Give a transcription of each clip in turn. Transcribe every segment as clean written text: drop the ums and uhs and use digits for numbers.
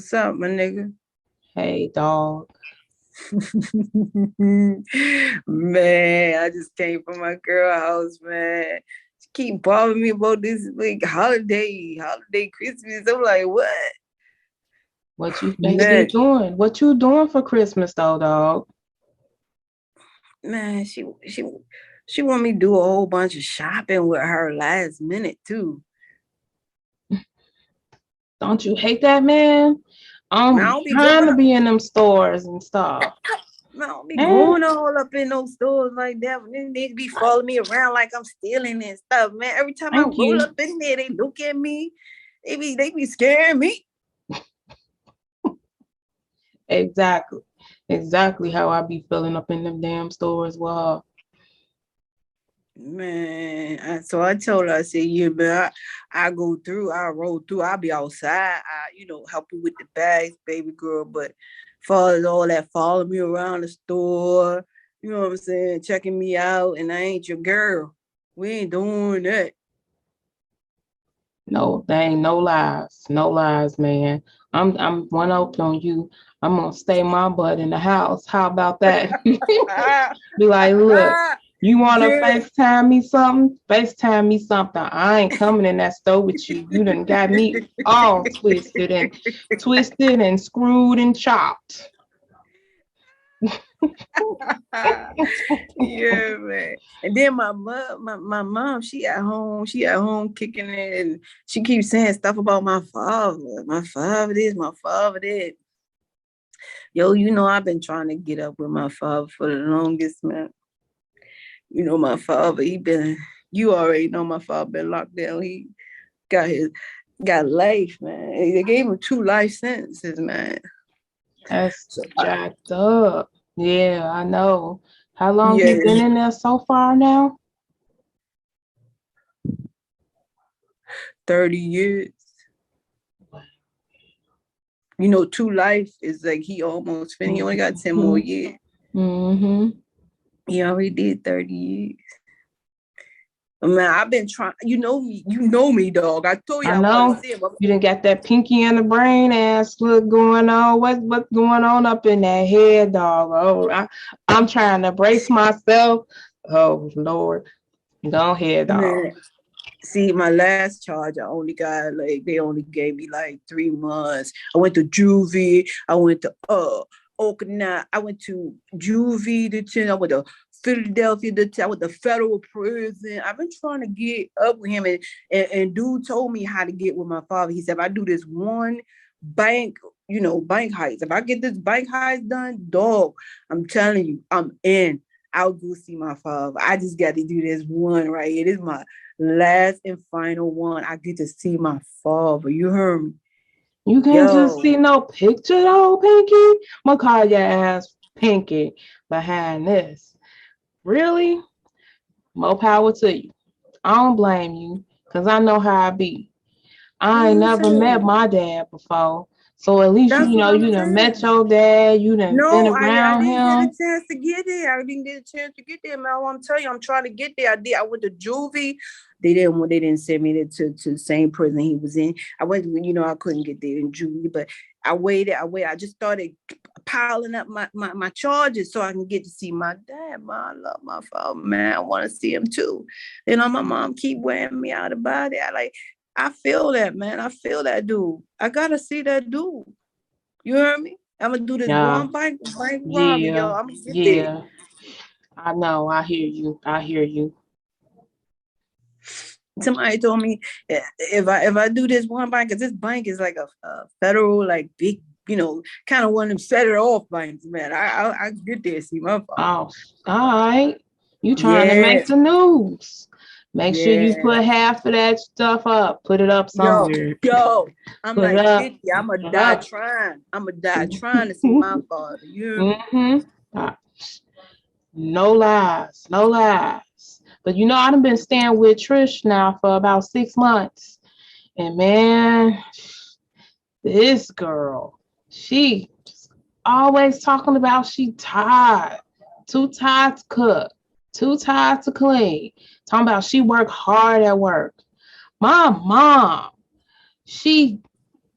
What's up, my nigga? Hey, dog. Man, I just came from my girl house, man. She keep bothering me about this like holiday Christmas. I'm like, what? What you Man, been doing? What you doing for Christmas, though, dog? man, she want me to do a whole bunch of shopping with her last minute too. Don't you hate that, man? I don't Man, I be don't be trying going to be in them stores and stuff. man, I don't be Man, going all up in those stores like that. When they be following me around like I'm stealing and stuff, man. Every time I thank roll you. up in there, they look at me. They be scaring me. Exactly. Exactly how I be filling up in them damn stores. Well, Man, so I told her, I said, yeah, man, I go through, I roll through, I'll be outside, help you with the bags, baby girl. But far as all that following me around the store, you know what I'm saying, checking me out, and I ain't your girl. We ain't doing that. no, they ain't no lies. No lies, man. I'm one up on you. I'm gonna stay my butt in the house. How about that? Be like, look, you want to Yeah. FaceTime me something? FaceTime me something. I ain't coming in that store with you. You done got me all twisted and screwed and chopped. Yeah, man. And then my mom, she at home kicking it, and she keeps saying stuff about my father this, my father that. Yo, I've been trying to get up with my father for the longest, man. My father, you already know my father been locked down. He got his, got life, man. They gave him 2 life sentences, man. That's So, jacked up. Yeah, I know. How long he been yeah, in there so far now? 30 years. 2 life is like he almost finished. He only got 10 more Mm-hmm. years. Mm-hmm. He already did 30 years. Man, I've been trying. You know me, dog. I told you I I want to know. see him. You didn't got that pinky in the brain ass look going on. What's going on up in that head, dog? Oh, I'm trying to brace myself. Oh Lord. Go ahead, dog. Man, see, my last charge, I only got like they only gave me like 3 months. I went to juvie. I went to Okinawa. I went to juvie detention. I went to Philadelphia detention. I went to federal prison. I've been trying to get up with him, and dude told me how to get with my father. He said, if I do this one bank, bank heist. If I get this bank heist done, dog, I'm telling you, I'm in. I'll go see my father. I just got to do this one right here. This is my last and final one. I get to see my father. You heard me? You can't just Yo, see no picture though, Pinky. I'm gonna call your ass Pinky behind this. Really? More power to you. I don't blame you, cause I know how I be. what I ain't you never met saying? my dad before. So at least That's what you I'm done met saying. your dad, you done been No, I around didn't get a him. chance to get there. I didn't get a chance to get there, man. I'm telling you, I'm trying to get there. I did. I went to juvie. They didn't send me to the same prison he was in. I went, I couldn't get there in juvie, but I waited. I just started piling up my charges so I can get to see my dad. Man, I love my father, man. I want to see him too. My mom keep wearing me out about it. I feel that, man. I feel that dude. I gotta see that dude. You heard me? I'm gonna do this Yeah, one bank robbery, yeah, y'all. I'm gonna get there. yeah. I know. I hear you. I hear you. Somebody told me if I do this one bank, because this bank is like a federal, like big, kind of one of them set it off banks, man. I get there, see my father. Oh, all right. You trying to Yeah, make the news. Make sure you yeah. put half of that stuff up. Put it up Yo, somewhere. yo. I'm Put it like up. 50. I'm gonna Put it die up. trying. I'm gonna die trying to see my father. You hear me? Mm-hmm. No lies. No lies. But I done been staying with Trish now for about 6 months. And man, this girl, she always talking about she tired, too tired to cook, too tired to clean. Talking about she work hard at work. My mom, she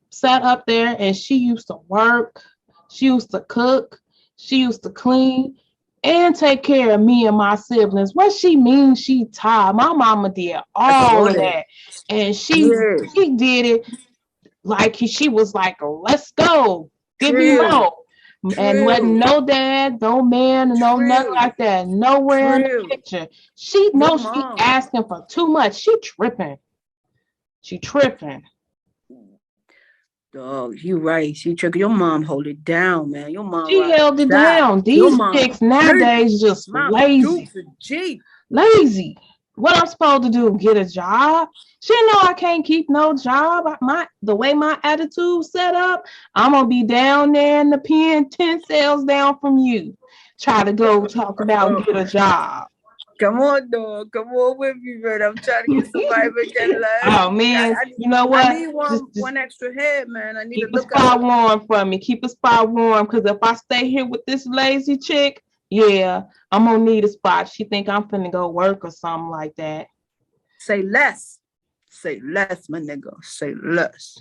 sat up there and she used to work, she used to cook, she used to clean and take care of me and my siblings. What she means she tired. My mama did That's all of right. that. And Yeah. she did it like she was like, let's go, give me True. more. And wasn't True. no dad, no man, no nothing True. like that. Nowhere in the True. picture. She Your knows she mom. asking for too much. She tripping. She tripping. Dog, you right. She took your mom hold it down, man. Your mom She ride or held it die. down. Your These mom chicks a G. nowadays just Mama lazy. Duke's a G. Lazy. What I'm supposed to do? Get a job? She know I can't keep no job. The way my attitude set up, I'm gonna be down there in the pen, 10 cells down from you. Try to go talk about get a job. Come on, dog. Come on with me, man. I'm trying to get somebody with that last. Oh man, you know I what? need Just one extra head, man. I need to keep a look spot out. warm for me. Keep a spot warm, because if I stay here with this lazy chick, yeah, I'm gonna need a spot. She think I'm finna go work or something like that. Say less. Say less, my nigga. Say less.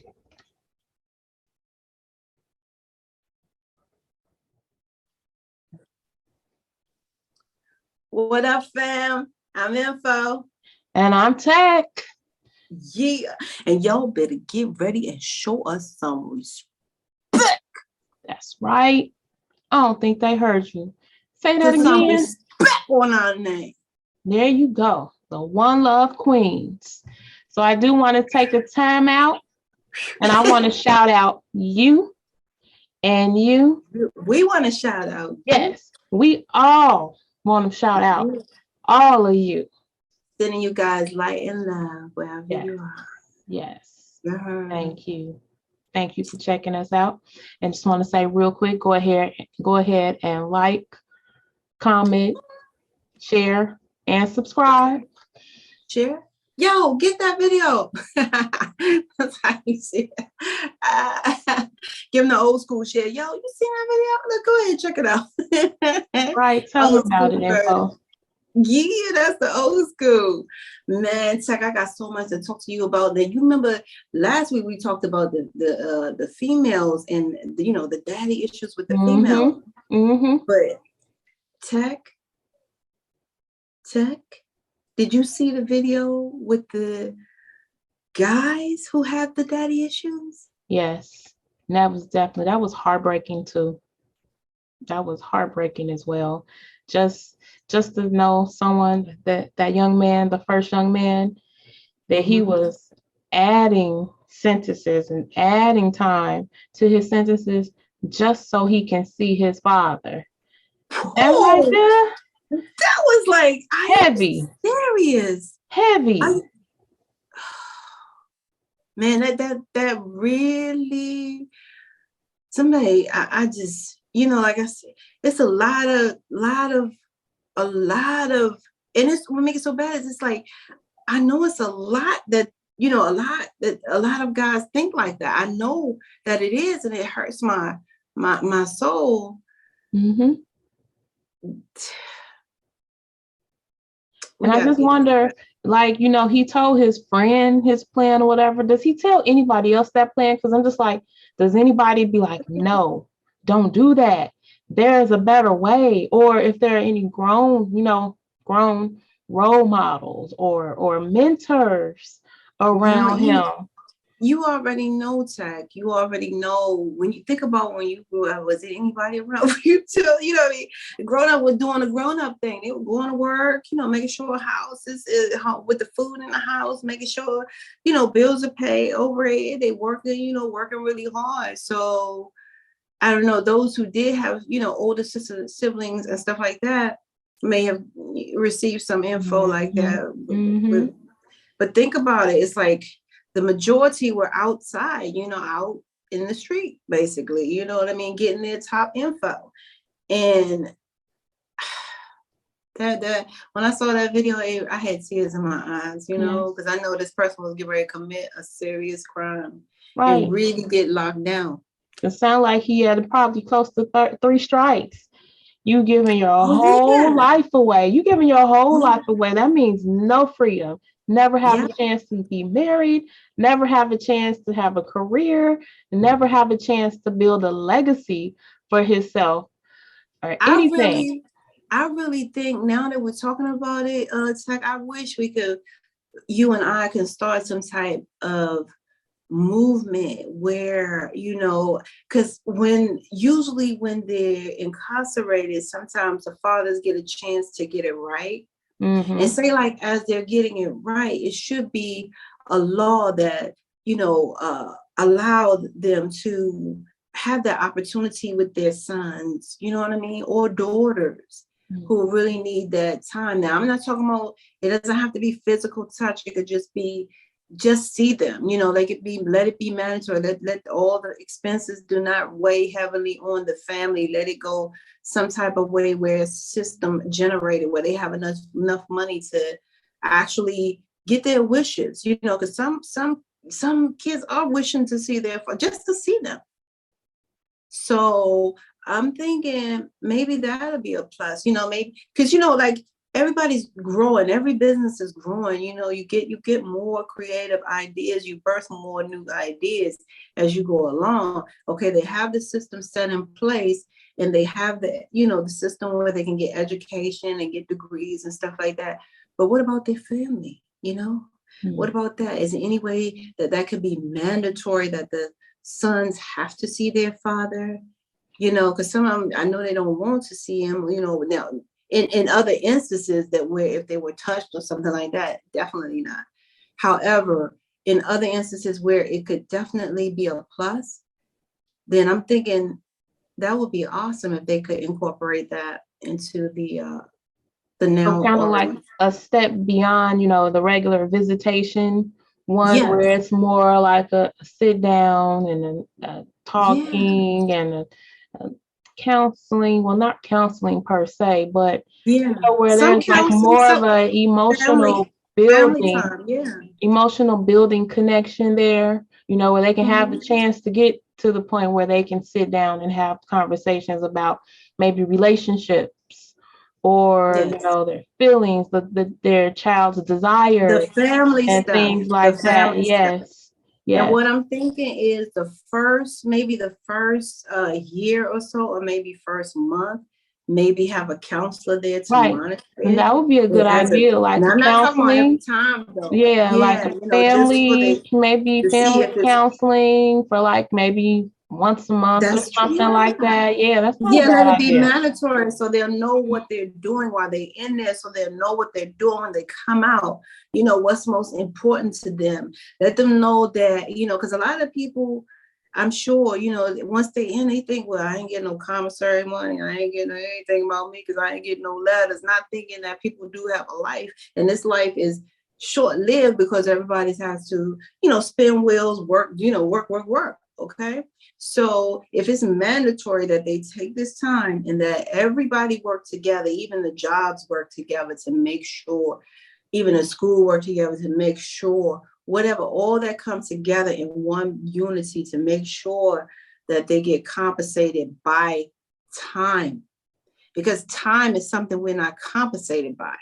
What up, fam? I'm Info. And I'm Tech. Yeah. And y'all better get ready and show us some respect. That's right. I don't think they heard you. Say that Put some again. respect on our name. There you go. The One Love Queens. So I do want to take a time out and I want to shout out you and you. We want to shout out. Yes, we all want to shout out all of you. Sending you guys light and love wherever you are. Yes. Uh-huh. Thank you. Thank you for checking us out. And just want to say real quick, go ahead and like, comment, share, and subscribe. Share. Yo, get that video. That's how you see it. Give them the old school share. Yo, you seen that video? Let's go ahead and check it out. Right. Tell them about it, Info. Yeah, that's the old school. Man, Tech, I got so much to talk to you about that. You remember last week we talked about the females and the daddy issues with the female. Mm-hmm. But Tech, did you see the video with the guys who have the daddy issues? Yes. And that was heartbreaking too. That was heartbreaking as well. Just to know someone that young man, the first young man, that he was adding sentences and adding time to his sentences just so he can see his father. That right there, that was like heavy. Serious. Heavy. Man, that really somebody. I just like I said, it's a lot of, and it's what makes it so bad is it's like I know it's a lot that a lot of guys think like that. I know that it is, and it hurts my soul. Mm-hmm. And I just wonder, like, he told his friend his plan or whatever. Does he tell anybody else that plan? Because I'm just like, does anybody be like, no, don't do that. There's a better way. Or if there are any grown role models or mentors around him. You already know, Tech. You already know when you think about when you grew up, was it anybody around you too? What I mean? Grown up was doing a grown up thing. They were going to work, making sure houses with the food in the house, making sure, bills are paid, overhead. They working, working really hard. So I don't know, those who did have, older siblings and stuff like that may have received some info like that. Mm-hmm. But think about it. It's like, the majority were outside, out in the street, basically, you know what I mean, getting their top info. And that when I saw that video, I had tears in my eyes, because I know this person was getting ready to commit a serious crime and really get locked down. It sounded like he had probably close to 3 strikes. You giving your whole life away. You giving your whole life away. That means no freedom. never have Yeah, a chance to be married, never have a chance to have a career, never have a chance to build a legacy for himself or I anything. really, I really think now that we're talking about it, Tech, I wish we could, you and I can start some type of movement where, because usually when they're incarcerated, sometimes the fathers get a chance to get it right. And Mm-hmm. say, like, as they're getting it right, it should be a law that, allow them to have that opportunity with their sons, you know what I mean, or daughters who really need that time. Now, I'm not talking about, it doesn't have to be physical touch. It could just be, just see them, let it be mandatory. Let all the expenses do not weigh heavily on the family. Let it go some type of way where it's system generated, where they have enough money to actually get their wishes, because some kids are wishing to see just to see them. So I'm thinking maybe that'll be a plus, maybe because like everybody's growing, every business is growing, you get more creative ideas, you birth more new ideas as you go along. Okay, they have the system set in place, and they have the system where they can get education and get degrees and stuff like that. But what about their family? What about that? Is there any way that could be mandatory, that the sons have to see their father? Because some of them, I know they don't want to see him, now in other instances that where if they were touched or something like that, definitely not. However, in other instances where it could definitely be a plus, then I'm thinking that would be awesome if they could incorporate that into the So now kind of like already. a step beyond, the regular visitation one where Yes. it's more like a sit down and a Yeah. talking and a counseling. Well, not counseling per se, but Yeah. where Some there's like counseling, more of some a family building, time. Yeah. emotional building connection there, where they can have the Mhm. chance to get to the point where they can sit down and have conversations about maybe relationships or, Yes. their feelings, their child's The desires family and stuff. things The like that. family stuff. Yes. And Yes. what I'm thinking is maybe the first year or so, or maybe first month, maybe have a counselor there to Right. monitor And it. that would be a good As a, idea, like now a I'm not talking about every counseling. time though. Yeah, like Yeah, a just for family, maybe to see family if it's counseling for like maybe once a month or that's true. something like Yeah. that. Yeah, that's not a Yeah, let bad it be idea. mandatory so they'll know what they're doing while they're in there, so they'll know what they're doing when they come out, what's most important to them. Let them know that, because a lot of people, I'm sure, once they in, they think, well, I ain't getting no commissary money. I ain't getting anything about me because I ain't getting no letters, not thinking that people do have a life. And this life is short-lived because everybody has to, spin wheels, work, work. Okay. So if it's mandatory that they take this time and that everybody work together, even the jobs work together to make sure, even the school work together to make sure, whatever, all that comes together in one unity to make sure that they get compensated by time, because time is something we're not compensated by.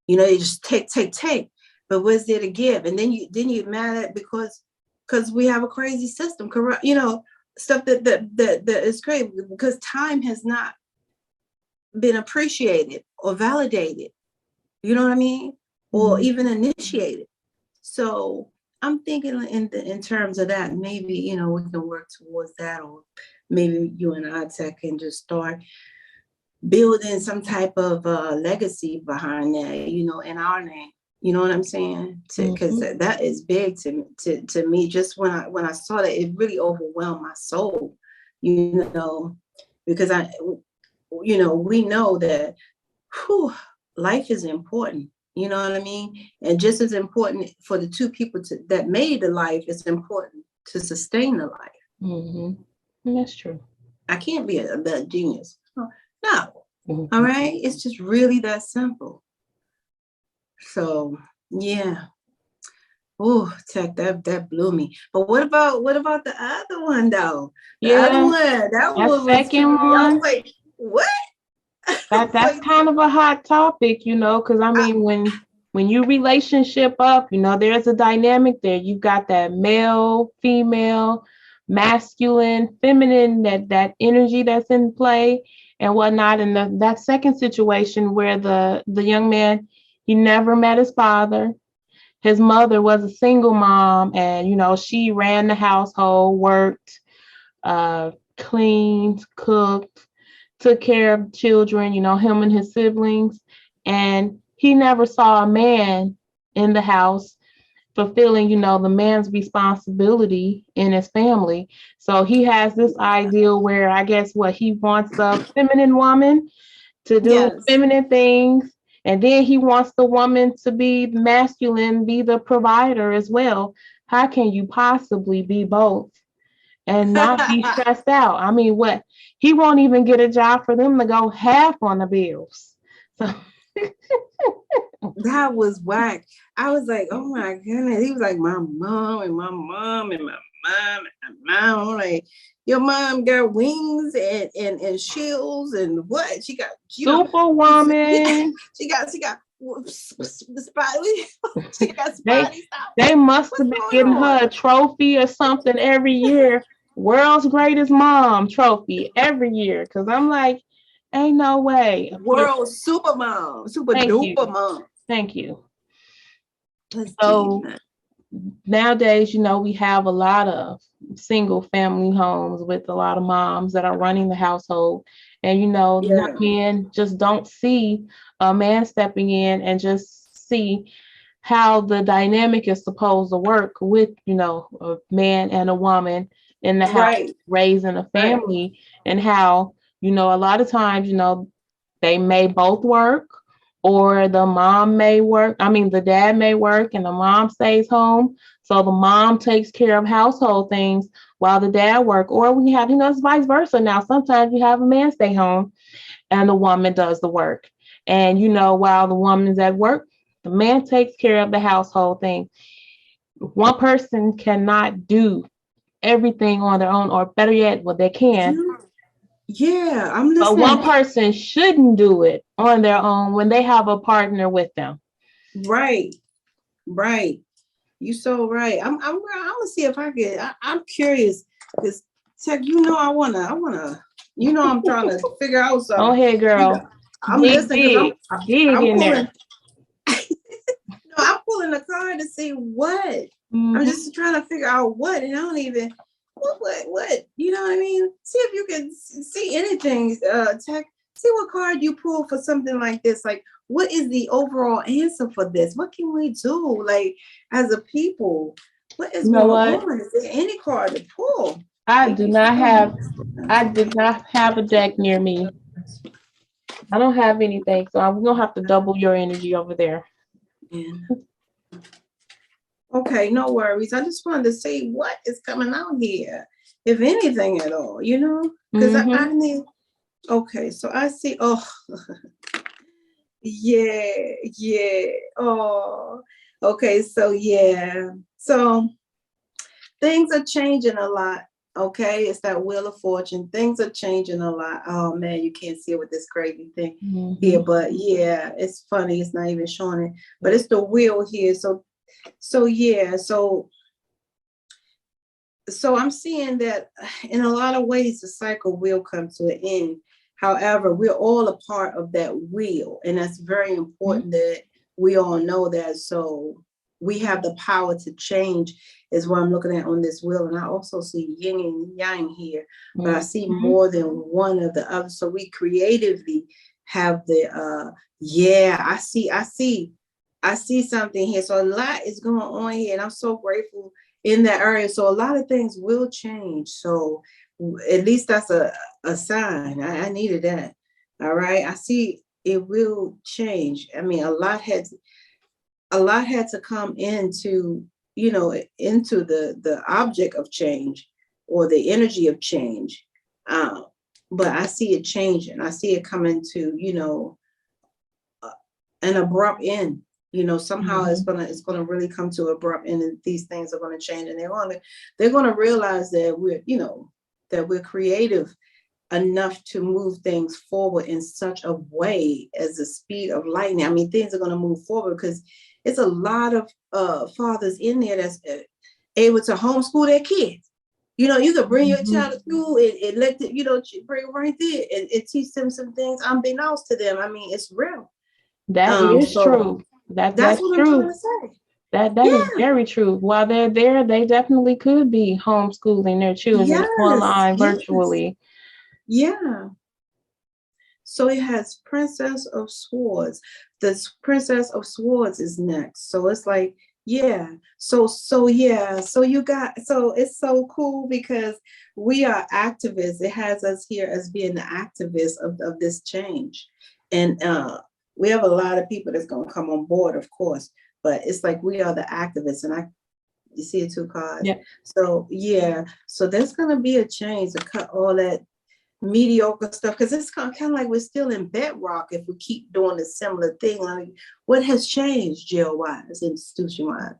You just take, but what's there to give? And then you're mad at because we have a crazy system, correct? Stuff that is crazy because time has not been appreciated or validated. You know what I mean? Or even initiated. So I'm thinking in terms of that, maybe we can work towards that, or maybe you and I, Tech, can just start building some type of legacy behind that, in our name. You know what I'm saying? Because Mm-hmm. that is big to me. Just when I saw that, it really overwhelmed my soul. You know, because we know that whew, life is important. You know what I mean? And just as important for the two people that made the life, it's important to sustain the life. Mm-hmm. That's true. I can't be a genius. No. All Mm-hmm. right. It's just really that simple. So yeah. Oh, Tech, that blew me. But what about the other one though? The other Yeah, one, that that one was second tripping me. I was one, like, what? that's Like, kind of a hot topic, because I I, mean, when when you relationship up, there's a dynamic there. You've got that male, female, masculine, feminine, that energy that's in play and whatnot. And that second situation where the young man, he never met his father. His mother was a single mom, and she ran the household, worked, cleaned, cooked, took care of children, him and his siblings. And he never saw a man in the house fulfilling, the man's responsibility in his family. So he has this ideal where I guess what he wants a feminine woman to do Yes. feminine things. And then he wants the woman to be masculine, be the provider as well. How can you possibly be both and not be stressed out? I mean, what? He won't even get a job for them to go half on the bills. So That was whack. I was like, oh my goodness. He was like, my mom and my mom and my mom and my mom. I'm like, your mom got wings and shields and what? She got, Superwoman. she got spotty. She got They spotty stuff. they must What's have been going getting on? her a trophy or something every year. World's greatest mom trophy every year. Cause I'm like, ain't no way. But World super mom, super thank duper you. mom. Thank you. Let's see. So nowadays, we have a lot of single family homes with a lot of moms that are running the household. And, young Yeah. men just don't see a man stepping in and just see how the dynamic is supposed to work with, a man and a woman in the house Right. raising a Right. family, and how, a lot of times, they may both work, or the mom may work. I mean, the dad may work and the mom stays home. So the mom takes care of household things while the dad work. Or we have, it's vice versa now. Sometimes you have a man stay home and the woman does the work. And, while the woman is at work, the man takes care of the household thing. One person cannot do everything on their own, or better yet, well, they can, You, yeah, I'm but one listening. person shouldn't do it on their own when they have a partner with them. Right. Right. You so right. I'm gonna see if I can. I'm curious because Tech, I'm trying to figure out Go something. ahead, You know, girl. I'm Dig listening because big. Dig I'm in there. pulling. No, I'm pulling the card to see what. I'm Mm-hmm. just trying to figure out what, and I don't even what. You know what I mean? See if you can see anything. Tech. See what card you pull for something like this. Like, what is the overall answer for this? What can we do? Like, as a people, what is You know going what? on? Is there any card to pull? I Thank do you for not coming. have. I did not have a deck near me. I don't have anything, so I'm gonna have to double your energy over there. Yeah. Okay, no worries. I just wanted to see what is coming out here, if anything at all, because I Mm-hmm. need. Okay, so I see. Oh, yeah, yeah. Oh, okay. So yeah. So things are changing a lot. Okay, it's that wheel of fortune. Things are changing a lot. Oh man, you can't see it with this crazy thing here, Mm-hmm. but yeah, it's funny. It's not even showing it, but it's the wheel here. So yeah. So I'm seeing that in a lot of ways the cycle will come to an end. However, we're all a part of that wheel, and that's very important that we all know that. So we have the power to change, is what I'm looking at on this wheel. And I also see yin and yang here, but I see Mm-hmm. more than one of the other. So we creatively have the yeah, I see something here. So a lot is going on here, and I'm so grateful in that area. So a lot of things will change. So at least that's a sign. I needed that. All right. I see it will change. I mean, a lot had to come into the object of change or the energy of change. Um, but I see it changing. I see it coming to, an abrupt end. Somehow it's Mm-hmm. gonna really come to abrupt end, and these things are gonna change, and they're gonna realize that we're creative, enough to move things forward in such a way as the speed of lightning. I mean, things are going to move forward because it's a lot of fathers in there that's able to homeschool their kids. You could bring your child to school and let them, bring them right there and teach them some things unbeknownst to them. I mean, it's real. That is So true. that's That's what I'm trying true. to say. That is Yeah. very true. While they're there, they definitely could be homeschooling their children Yes. online Yes. virtually. Yeah. So it has Princess of Swords. The Princess of Swords is next. So it's like, yeah. Yeah. So it's so cool because we are activists. It has us here as being the activists of this change. And we have a lot of people that's gonna come on board, of course, but it's like we are the activists. And you see the two cards. Yeah. So yeah. So there's gonna be a change to cut all that mediocre stuff because it's kind of like we're still in bedrock if we keep doing a similar thing. Like what has changed jail wise, institution wise,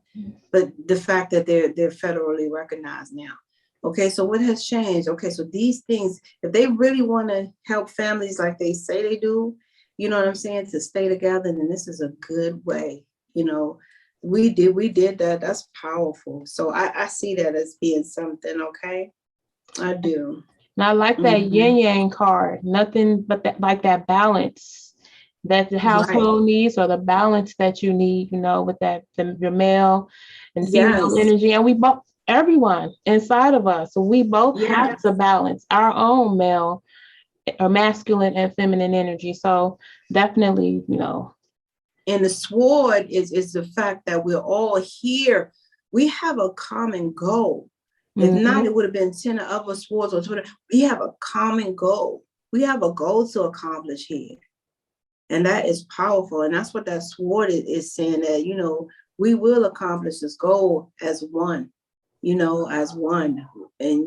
but the fact that they're federally recognized now. Okay, so what has changed? Okay, so these things, if they really want to help families like they say they do, you know what I'm saying, to stay together, then this is a good way. We did that. That's powerful. So I see that as being something. Okay, I do. And I like that yin yang card. Nothing but that, like that balance that the Right. household needs, or the balance that you need, with that your male and female Yes. energy. And we both, everyone inside of us, we both have Yes. to balance our own male or masculine and feminine energy. So definitely, And the sword is the fact that we're all here. We have a common goal. If not, it would have been 10 other swords or 20. We have a common goal. We have a goal to accomplish here. And that is powerful. And that's what that sword is saying, that, we will accomplish this goal as one, as one. And,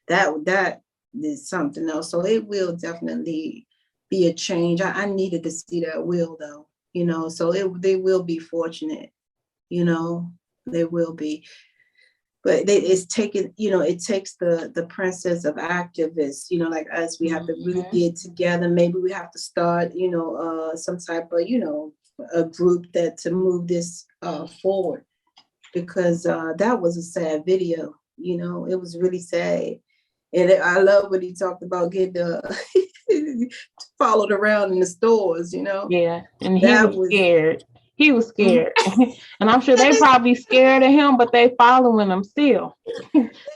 that is something else. So it will definitely be a change. I needed to see that will, though, so they will be fortunate, they will be. But it's taken, it takes the princess of activists, like us. We have to really get together. Maybe we have to start, some type of, a group that to move this forward, because that was a sad video. It was really sad. And I love what he talked about getting followed around in the stores. Yeah, and he That was was. scared. He was scared. And I'm sure they probably scared of him, but they following him still.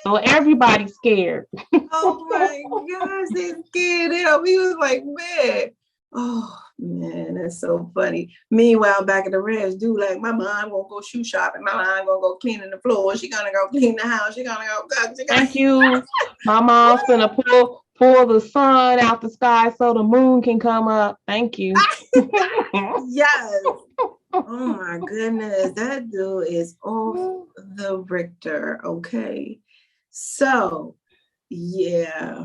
So everybody's scared. Oh my gosh, they scared him. He was like, man. Oh man, that's so funny. Meanwhile, back at the ranch, dude, like, my mom gonna go shoe shopping. My mom gonna go cleaning the floor. She gonna go clean the house. She gonna go cook. Thank you. My mom's gonna pull the sun out the sky so the moon can come up. Thank you. Yes. Oh my goodness, that dude is off the Richter. Okay. So yeah,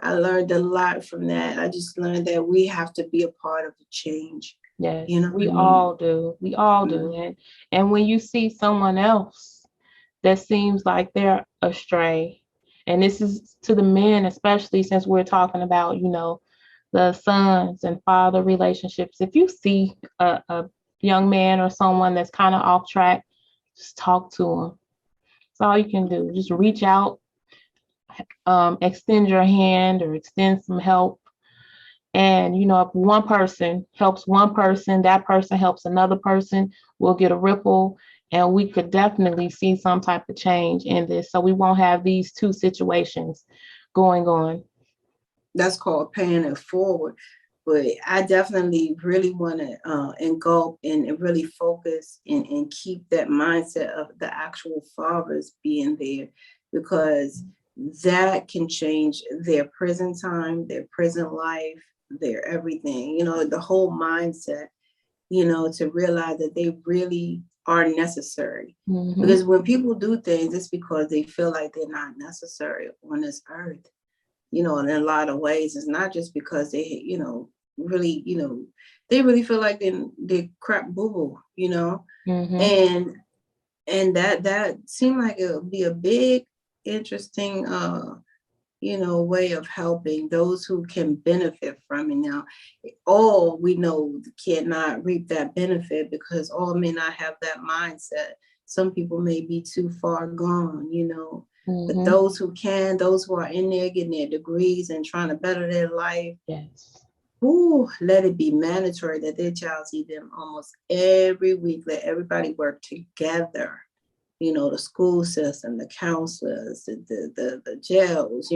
I learned a lot from that. I just learned that we have to be a part of the change. Yes, We all do. We all do. And when you see someone else that seems like they're astray, and this is to the men, especially since we're talking about, the sons and father relationships. If you see a young man or someone that's kind of off track, just talk to them. That's all you can do. Just reach out, extend your hand or extend some help. And, if one person helps one person, that person helps another person, we'll get a ripple, and we could definitely see some type of change in this. So we won't have these two situations going on. That's called paying it forward. But I definitely really want to engulf and really focus and keep that mindset of the actual fathers being there, because that can change their prison time, their prison life, their everything, the whole mindset, to realize that they really are necessary. Because when people do things, it's because they feel like they're not necessary on this earth. In a lot of ways. It's not just because they, really, they really feel like they crap boo-boo, and that seemed like it would be a big, interesting way of helping those who can benefit from it. Now, all we know cannot reap that benefit because all may not have that mindset. Some people may be too far gone, but those who can, those who are in there getting their degrees and trying to better their life, yes, let it be mandatory that their child see them almost every week. Let everybody work together. The school system, the counselors, the jails,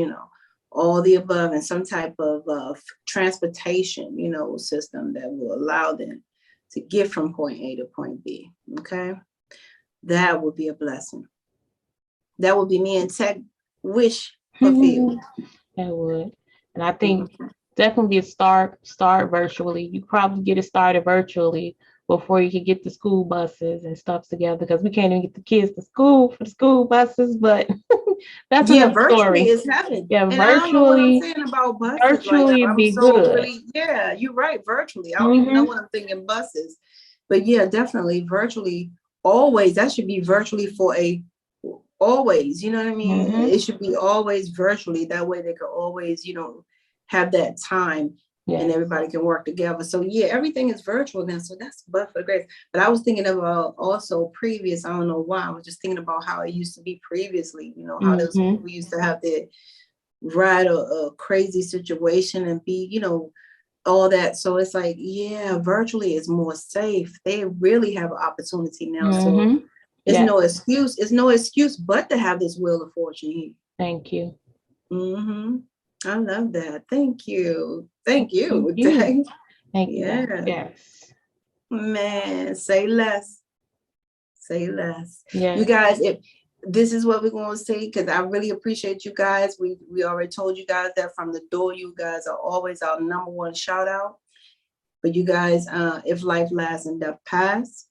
all the above, and some type of transportation, system that will allow them to get from point A to point B. Okay. That would be a blessing. That would be me and Tech wish fulfilled. That would. And I think definitely start virtually. You probably get it started virtually before you can get the school buses and stuff together, because we can't even get the kids to school for the school buses, but that's another virtually story. is happening. Yeah, and virtually, I don't know what I'm saying about buses. Virtually I'm be so good. really, you're right, virtually. I don't even know what I'm thinking buses. But yeah, definitely virtually, always. That should be virtually for always, you know what I mean? It should be always virtually. That way they could always, have that time. Yes. And everybody can work together. So yeah, everything is virtual now. So that's but for grace. But I was thinking about also previous. I don't know why. I was just thinking about how it used to be previously. How those people used to have to ride a crazy situation and be, all that. So it's like, yeah, virtually is more safe. They really have an opportunity now. So it's no excuse. It's no excuse but to have this Wheel of Fortune here. Thank you. I love that. Thank you. Thank you. Thank you. Yes. Man, say less. Say less. Yes. You guys, if this is what we're going to say, because I really appreciate you guys. We already told you guys that from the door. You guys are always our number one shout out. But you guys, if life lasts and death pass,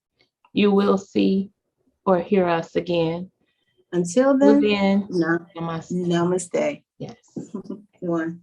you will see or hear us again. Until then, namaste. Yes. One.